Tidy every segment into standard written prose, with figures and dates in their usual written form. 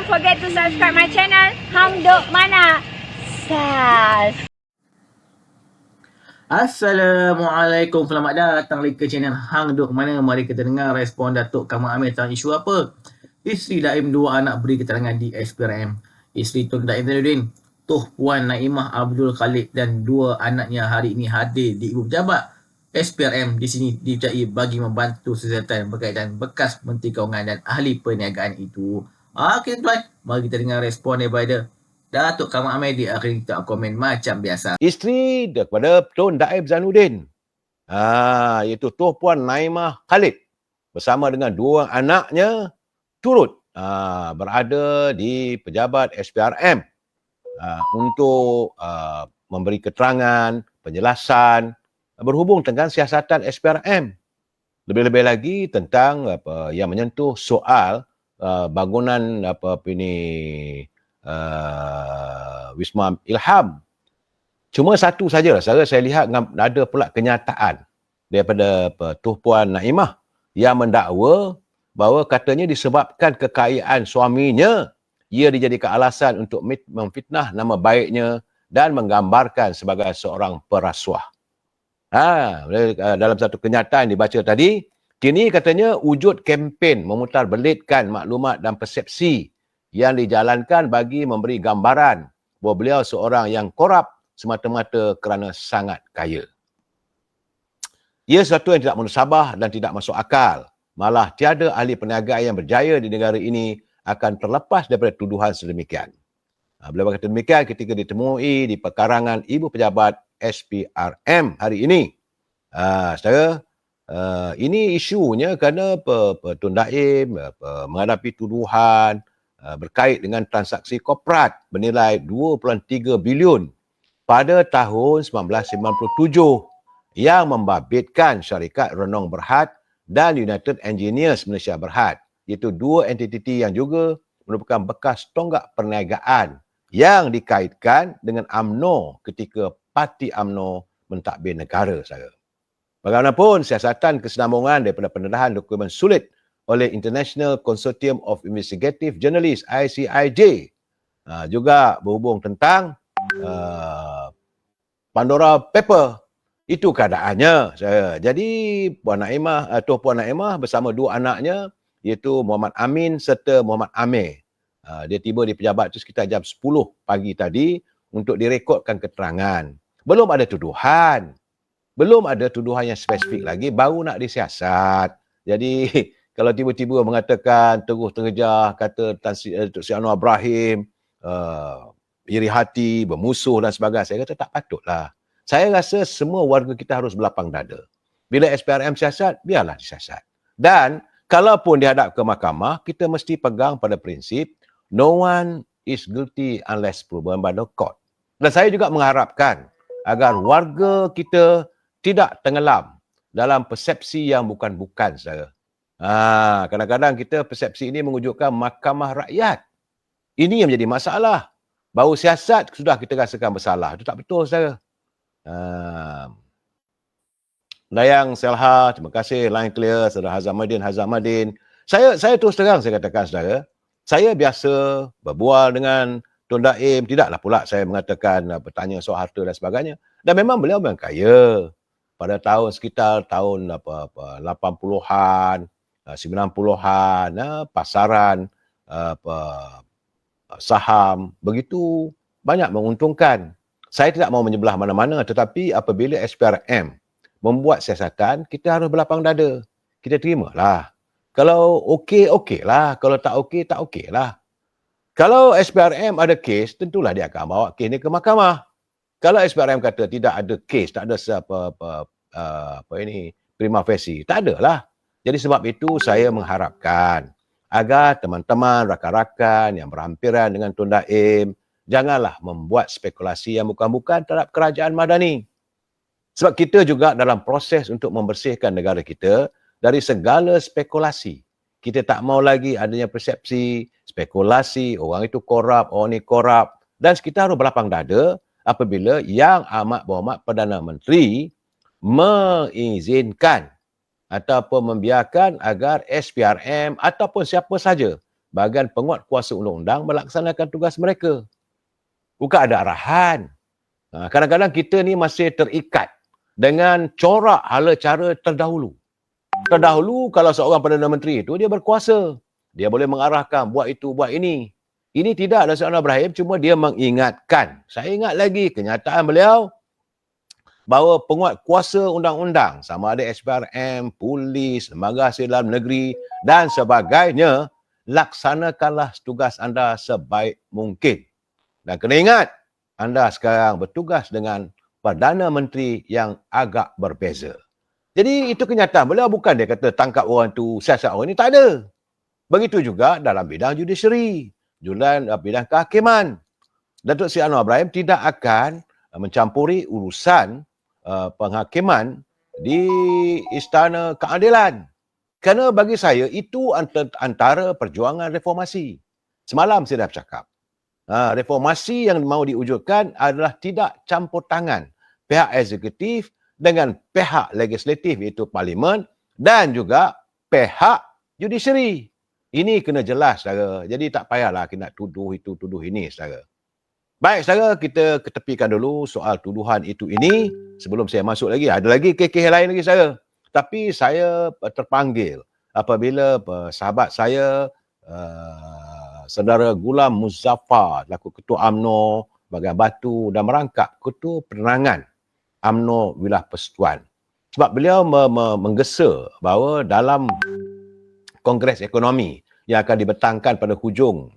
forget to subscribe my channel Hang Duk Mana. Sas. Assalamualaikum, selamat datang lagi ke channel Hang Duk Mana. Mari kita dengar respon Datuk Kamal Amir tentang isu apa. Isteri Daim dua anak beri keterangan di SPRM. Isteri Tun Daim Zainuddin, Tuh Puan Naimah Abdul Khalid dan dua anaknya hari ini hadir di Ibu Pejabat SPRM di sini dipercayai bagi membantu siasatan berkaitan bekas Menteri Kewangan dan Ahli Perniagaan itu. Okey tuan, mari kita dengar respon daripada Datuk Kamal Amir di akhir kita komen macam biasa. Isteri daripada Tun Daim Zainuddin, iaitu Tuh Puan Naimah Khalid bersama dengan dua anaknya turut berada di pejabat SPRM untuk memberi keterangan, penjelasan berhubung dengan siasatan SPRM. Lebih-lebih lagi tentang yang menyentuh soal bangunan Wisma Ilham. Cuma satu sajalah saya lihat ada pula kenyataan daripada Tuh Puan Naimah yang mendakwa bahawa katanya disebabkan kekayaan suaminya, ia dijadikan alasan untuk memfitnah nama baiknya dan menggambarkan sebagai seorang perasuah. Dalam satu kenyataan dibaca tadi, kini katanya wujud kempen memutarbelitkan maklumat dan persepsi yang dijalankan bagi memberi gambaran bahawa beliau seorang yang korup semata-mata kerana sangat kaya. Ia sesuatu yang tidak munasabah dan tidak masuk akal. Malah tiada ahli perniagaan yang berjaya di negara ini akan terlepas daripada tuduhan sedemikian. Beliau berkata demikian ketika ditemui di pekarangan Ibu Pejabat SPRM hari ini. Saudara, ini isunya kerana Tun Daim menghadapi tuduhan berkait dengan transaksi korporat bernilai 2.3 bilion pada tahun 1997 yang membabitkan syarikat Renong Berhad dan United Engineers Malaysia Berhad, iaitu dua entiti yang juga merupakan bekas tonggak perniagaan yang dikaitkan dengan UMNO ketika Parti UMNO mentadbir negara saya. Bagaimanapun, siasatan kesinambungan daripada pendedahan dokumen sulit oleh International Consortium of Investigative Journalists ICIJ juga berhubung tentang Pandora Paper. Itu keadaannya. Jadi Tuh Puan Naimah bersama dua anaknya iaitu Muhammad Amin serta Muhammad Amir. Dia tiba di pejabat itu sekitar jam 10 pagi tadi untuk direkodkan keterangan. Belum ada tuduhan. Belum ada tuduhan yang spesifik lagi, baru nak disiasat. Jadi kalau tiba-tiba mengatakan terus terjah, kata Datuk Seri Anwar Ibrahim, iri hati, bermusuh dan sebagainya, saya kata tak patutlah. Saya rasa semua warga kita harus berlapang dada. Bila SPRM siasat, biarlah disiasat. Dan kalaupun dihadap ke mahkamah, kita mesti pegang pada prinsip no one is guilty unless proven by the court. Dan saya juga mengharapkan agar warga kita tidak tenggelam dalam persepsi yang bukan-bukan, saudara. Kadang-kadang kita persepsi ini mewujudkan mahkamah rakyat. Ini yang menjadi masalah. Baru siasat sudah kita rasakan bersalah. Itu tak betul, saudara. Dayang Selha, terima kasih. Line clear, saudara Hazamadin. Saya terus terang saya katakan, saudara, saya biasa berbual dengan Tun Daim, tidaklah pula saya mengatakan bertanya soal harta dan sebagainya. Dan memang beliau memang kaya. Pada tahun sekitar tahun 80-an, 90-an, pasaran saham begitu banyak menguntungkan. Saya tidak mau menyebelah mana-mana, tetapi apabila SPRM membuat siasatan, kita harus berlapang dada. Kita terimalah. Kalau okey, okeylah. Kalau tak okey, tak okeylah. Kalau SPRM ada kes, tentulah dia akan bawa kes ini ke mahkamah. Kalau SPRM kata tidak ada kes, tak ada prima facie, tak adalah. Jadi sebab itu saya mengharapkan agar teman-teman, rakan-rakan yang berhampiran dengan Tun Daim, janganlah membuat spekulasi yang bukan-bukan terhadap kerajaan Madani. Sebab kita juga dalam proses untuk membersihkan negara kita dari segala spekulasi. Kita tak mau lagi adanya persepsi, spekulasi, orang itu korup, orang ini korup. Dan kita harus berlapang dada apabila Yang Amat Berhormat Perdana Menteri mengizinkan ataupun membiarkan agar SPRM ataupun siapa saja bahagian penguat kuasa undang-undang melaksanakan tugas mereka. Bukan ada arahan. Kadang-kadang kita ni masih terikat dengan corak hala cara terdahulu. Terdahulu kalau seorang Perdana Menteri itu dia berkuasa. Dia boleh mengarahkan buat itu, buat ini. Ini tidak Datuk Anwar Ibrahim, cuma dia mengingatkan. Saya ingat lagi kenyataan beliau bahawa penguat kuasa undang-undang sama ada SPRM, polis, lembaga hasil dalam negeri dan sebagainya, laksanakanlah tugas anda sebaik mungkin. Dan kena ingat, anda sekarang bertugas dengan Perdana Menteri yang agak berbeza. Jadi itu kenyataan. Beliau bukan dia kata tangkap orang tu, siasat orang ni, tak ada. Begitu juga dalam bidang judiciary, dalam bidang kehakiman. Datuk Seri Anwar Ibrahim tidak akan mencampuri urusan penghakiman di Istana Keadilan. Kerana bagi saya itu antara perjuangan reformasi. Semalam saya dah bercakap. Reformasi yang mahu diwujudkan adalah tidak campur tangan pihak eksekutif dengan pihak legislatif iaitu parlimen dan juga pihak judiciary. Ini kena jelas, saudara. Jadi tak payahlah kita nak tuduh itu, tuduh ini, saudara. Baik, saudara, kita ketepikan dulu soal tuduhan itu ini sebelum saya masuk lagi. Ada lagi kes-kes lain lagi, saudara. Tapi saya terpanggil apabila sahabat saya, saudara Gulam Muzaffar, selaku Ketua UMNO Bagan Batu dan merangkap Ketua Penerangan UMNO Wilayah Persekutuan. Sebab beliau menggesa bahawa dalam Kongres Ekonomi yang akan dibentangkan pada hujung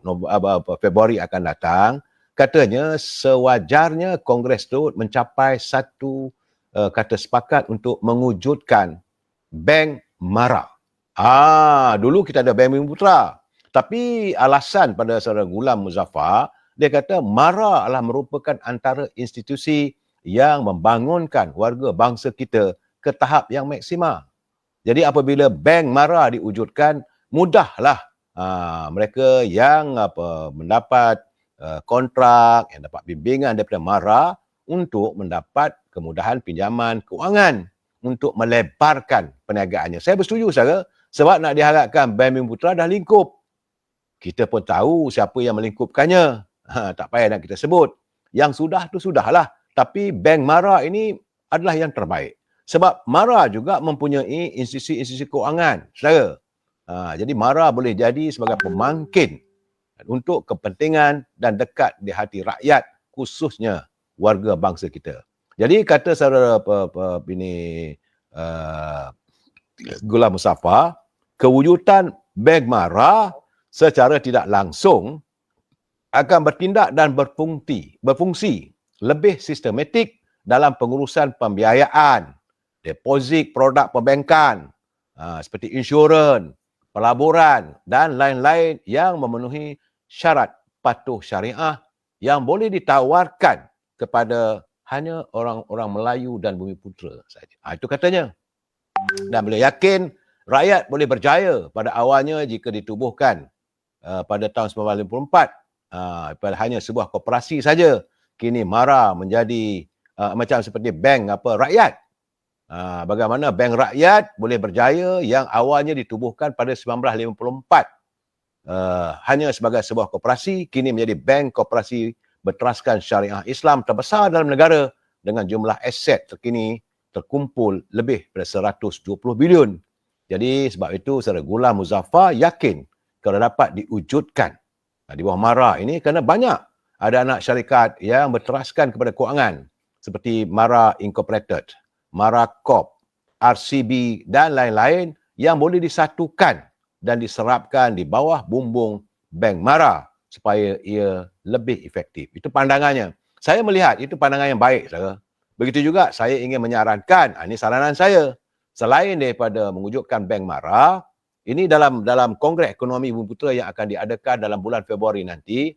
Februari akan datang, katanya sewajarnya Kongres itu mencapai satu kata sepakat untuk mewujudkan Bank Mara. Dulu kita ada Bank Bumiputera. Tapi alasan pada saudara Gulam Muzaffar, dia kata Mara adalah merupakan antara institusi yang membangunkan warga bangsa kita ke tahap yang maksima. Jadi apabila Bank Mara diwujudkan, mudahlah mereka yang mendapat kontrak, yang dapat bimbingan daripada Mara untuk mendapat kemudahan pinjaman kewangan untuk melebarkan perniagaannya. Saya bersetuju, saudara, sebab nak diharapkan Bank Bumiputera dah lingkup. Kita pun tahu siapa yang melingkupkannya. Tak payah nak kita sebut. Yang sudah tu sudahlah. Tapi Bank Mara ini adalah yang terbaik. Sebab Mara juga mempunyai institusi-institusi kewangan, saudara. Jadi Mara boleh jadi sebagai pemangkin untuk kepentingan dan dekat di hati rakyat, khususnya warga bangsa kita. Jadi kata saudara Gulam Muzaffar, kewujudan Bank Mara secara tidak langsung akan bertindak dan berfungsi lebih sistematik dalam pengurusan pembiayaan, deposit produk perbankan, seperti insurans, pelaburan dan lain-lain yang memenuhi syarat patuh syariah yang boleh ditawarkan kepada hanya orang-orang Melayu dan Bumiputera saja. Itu katanya. Dan beliau yakin rakyat boleh berjaya pada awalnya jika ditubuhkan pada tahun 1954 hanya sebuah koperasi saja. Kini Mara menjadi macam seperti bank rakyat. Bagaimana bank rakyat boleh berjaya yang awalnya ditubuhkan pada 1954 hanya sebagai sebuah koperasi, kini menjadi bank koperasi berteraskan syariah Islam terbesar dalam negara dengan jumlah aset terkini terkumpul lebih daripada 120 bilion. Jadi sebab itu saudara Gulam Muzaffar yakin kalau dapat diwujudkan di bawah Mara ini, kerana banyak ada anak syarikat yang berteraskan kepada kewangan seperti Mara Incorporated, Mara Corp, RCB dan lain-lain yang boleh disatukan dan diserapkan di bawah bumbung Bank Mara supaya ia lebih efektif. Itu pandangannya. Saya melihat itu pandangan yang baik, saudara. Begitu juga saya ingin menyarankan, ini saranan saya, selain daripada mewujudkan Bank Mara, ini dalam Kongres Ekonomi Bumiputera yang akan diadakan dalam bulan Februari nanti,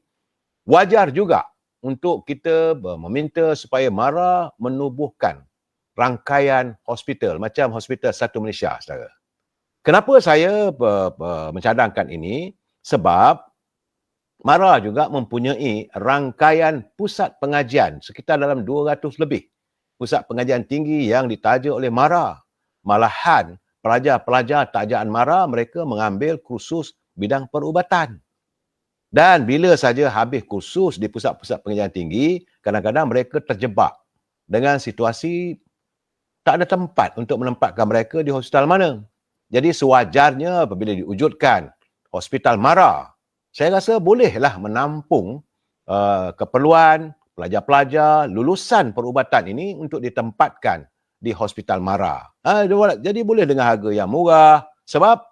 wajar juga untuk kita meminta supaya Mara menubuhkan rangkaian hospital macam Hospital Satu Malaysia, saudara. Kenapa saya mencadangkan ini? Sebab Mara juga mempunyai rangkaian pusat pengajian sekitar dalam 200 lebih. Pusat pengajian tinggi yang ditaja oleh Mara. Malahan pelajar-pelajar tajaan Mara mereka mengambil kursus bidang perubatan. Dan bila saja habis kursus di pusat-pusat pengajian tinggi, kadang-kadang mereka terjebak dengan situasi tak ada tempat untuk menempatkan mereka di hospital mana. Jadi sewajarnya apabila diwujudkan hospital MARA, saya rasa bolehlah menampung keperluan pelajar-pelajar lulusan perubatan ini untuk ditempatkan di hospital MARA. Jadi boleh dengan harga yang murah sebab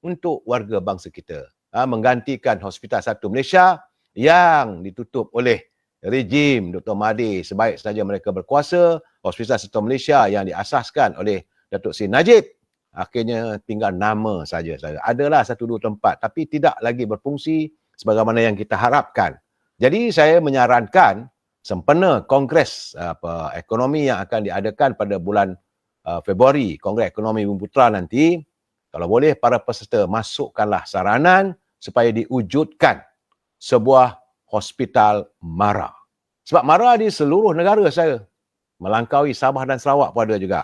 untuk warga bangsa kita. Menggantikan Hospital Satu Malaysia yang ditutup oleh rejim Dr. Mahathir sebaik saja mereka berkuasa. Hospital Satu Malaysia yang diasaskan oleh Datuk Seri Najib akhirnya tinggal nama saja. Adalah 1-2 tempat tapi tidak lagi berfungsi sebagaimana yang kita harapkan. Jadi saya menyarankan sempena Kongres ekonomi yang akan diadakan pada bulan Februari, Kongres Ekonomi Bumi Putra nanti, kalau boleh para peserta masukkanlah saranan supaya diwujudkan sebuah hospital MARA. Sebab MARA di seluruh negara saya, melangkaui Sabah dan Sarawak pun ada juga.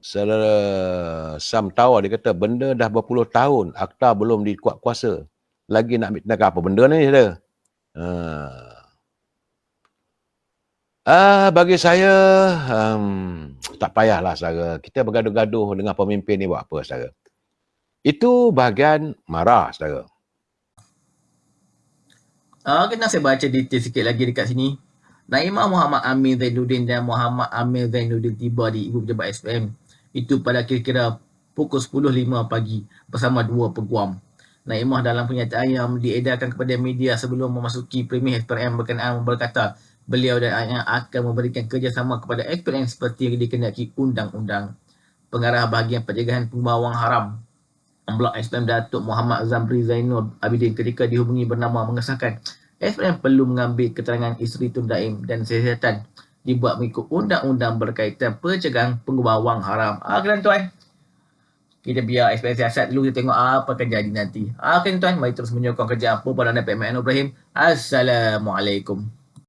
Saudara Sam tahu dia kata benda dah berpuluh tahun, akta belum dikuat kuasa. Lagi nak ambil tindakan apa benda ni saudara? Bagi saya, tak payahlah saudara. Kita bergaduh-gaduh dengan pemimpin ni buat apa saudara. Itu bahagian marah saudara. Kena saya baca detail sikit lagi dekat sini. Naimah Muhammad Amir Zainuddin dan Muhammad Amir Zainuddin tiba di Ibu Pejabat SPM. Itu pada kira-kira pukul 10.05 pagi bersama 2 peguam. Naimah dalam pernyataan yang diedarkan kepada media sebelum memasuki premis SPM berkenaan berkata beliau dan ayahnya akan memberikan kerjasama kepada SPM seperti yang dikehendaki undang-undang. Pengarah bahagian pencegahan pembawaan haram Blok SPM Datuk Muhammad Zamri Zainul Abidin ketika dihubungi bernama mengesahkan SPM perlu mengambil keterangan isteri Tun Daim dan siasatan dibuat mengikut undang-undang berkaitan pencegahan pembawaan haram. Tuan-tuan, kita biar SPM siasat dulu, kita tengok apa akan jadi nanti. Tuan, mari terus menyokong kerja apa pada Nabi Ibrahim. Assalamualaikum.